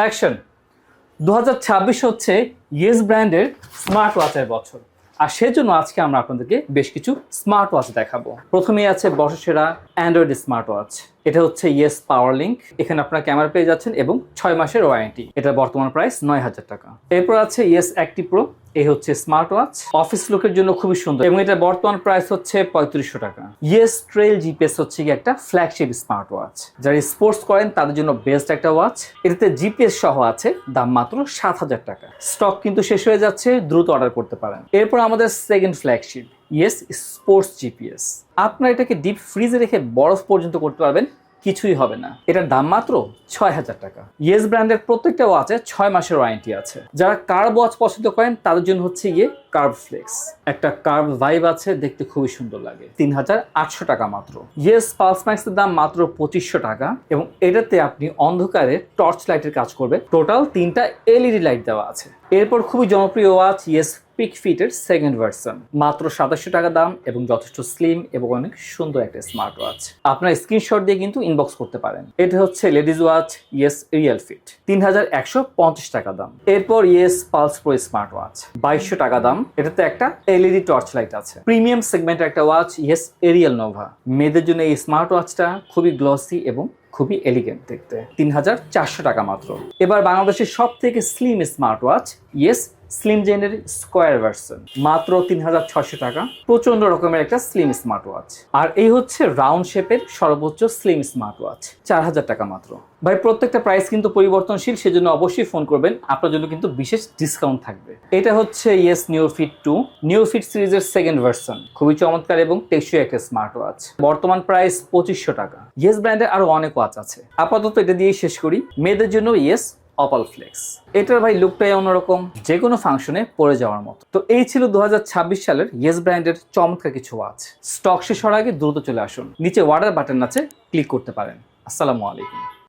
Action. 2026 হচ্ছে yes ব্র্যান্ডের smart ওয়াচের বছর, আর সেজন্য আজকে আমরা আপনাদেরকে বেশ কিছু স্মার্ট ওয়াচ দেখাবো। প্রথমেই আছে বর্ষসেরা অ্যান্ড্রয়েড স্মার্ট ওয়াচ। এটা হচ্ছে ইয়েস পাওয়ার লিঙ্ক। এখানে আপনারা ক্যামেরা পেয়ে যাচ্ছেন এবং 6 মাসের ওয়ারেন্টি। এটা বর্তমান প্রাইস 9000 টাকা। এরপর আছে ইয়েস অ্যাক্টিভ প্রো। এই হচ্ছে স্মার্ট ওয়াচ, অফিস লুকের জন্য খুবই সুন্দর এবং এটা বর্তমান প্রাইস হচ্ছে 3500 টাকা। ইয়েস ট্রেল জিপিএস হচ্ছে কি একটা ফ্ল্যাগশিপ স্মার্ট ওয়াচ, যারা স্পোর্টস করেন তাদের জন্য বেস্ট একটা ওয়াচ। এটাতে জিপিএস সহ আছে, দাম মাত্র 7000 টাকা। স্টক কিন্তু শেষ হয়ে যাচ্ছে, দ্রুত অর্ডার করতে পারেন। এরপর আমাদের second flagship yes sports GPS. আপনারা এটাকে ডিপ ফ্রিজে রেখে বরফ পর্যন্ত করতে পারবেন, কিছুই হবে না। এটার দাম মাত্র 6000 টাকা। ইয়েস ব্র্যান্ডের প্রত্যেকটা ওয়াচে 6 মাসের ওয়ারেন্টি আছে। যারা কার্ভ ওয়াচ পছন্দ করেন তাদের জন্য হচ্ছে গিয়ে কার্ভ ফ্লেক্স। একটা কার্ভ ভাইব আছে, দেখতে খুবই সুন্দর লাগে। 3800 টাকা মাত্র। ইয়েস পালস ম্যাক্সের দাম মাত্র 2500 টাকা এবং এটাতে আপনি অন্ধকারে টর্চ লাইটের কাজ করবে। টোটাল 3টা এলইডি লাইট দেওয়া আছে। এরপর খুবই জনপ্রিয় ওয়াচ ইয়েস পিক ফিটের সেকেন্ড ভার্সন, মাত্র 2700 টাকা দাম এবং যথেষ্ট স্লিম এবং অনেক সুন্দর একটা স্মার্ট ওয়াচ। আপনার স্ক্রিনশট দিয়ে কিন্তু ইনবক্স করতে পারেন। এটা হচ্ছে ladies watch yes real fit, 3150 টাকা দাম। এরপর yes pulse pro smart watch, 2200 টাকা দাম। এটাতে একটা এলইডি টর্চ লাইট আছে। প্রিমিয়াম সেগমেন্টের একটা ওয়াচ ইয়েস এরিয়াল নোভা। মেয়েদের জন্য এই স্মার্ট ওয়াচটা খুবই গ্লসি এবং খুবই এলিগেন্ট দেখতে, 3400 টাকা মাত্র। এবার বাংলাদেশের সব থেকে slim smart watch yes slim জেনের স্কোয়ার ভার্সন, মাত্র 3600 টাকা। প্রচন্ড রকমের একটা স্লিম স্মার্ট ওয়াচ। আর এই হচ্ছে রাউন্ড শেপের সর্বোচ্চ স্লিম স্মার্ট ওয়াচ, 4000 টাকা মাত্র। ভাই প্রত্যেকটা প্রাইস কিন্তু পরিবর্তনশীল, সেজন্য অবশ্যই ফোন করবেন, আপনার জন্য কিন্তু বিশেষ ডিসকাউন্ট থাকবে। এটা হচ্ছে ইয়েস নিওফিট 2, নিওফিট সিরিজের সেকেন্ড ভার্সন, খুবই চমৎকার এবং টেকসই একটা স্মার্ট ওয়াচ। বর্তমান প্রাইস 2500 টাকা। ইয়েস ব্র্যান্ডের আরো অনেক ওয়াচ আছে, আপাতত এটা দিয়েই শেষ করি। মেয়েদের জন্য ইয়েস অপাল ফ্লেক্স। এটার ভাই লুকটাই অন্যরকম, যে কোনো ফাংশনে পরে যাওয়ার মতো। তো এই ছিল 2026 সালের ইয়েস ব্র্যান্ডের চমৎকার কিছু ওয়াচ। স্টক শেষ হওয়ার আগে দ্রুত চলে আসুন, নিচে অর্ডার বাটন আছে, ক্লিক করতে পারেন। আসসালামু আলাইকুম।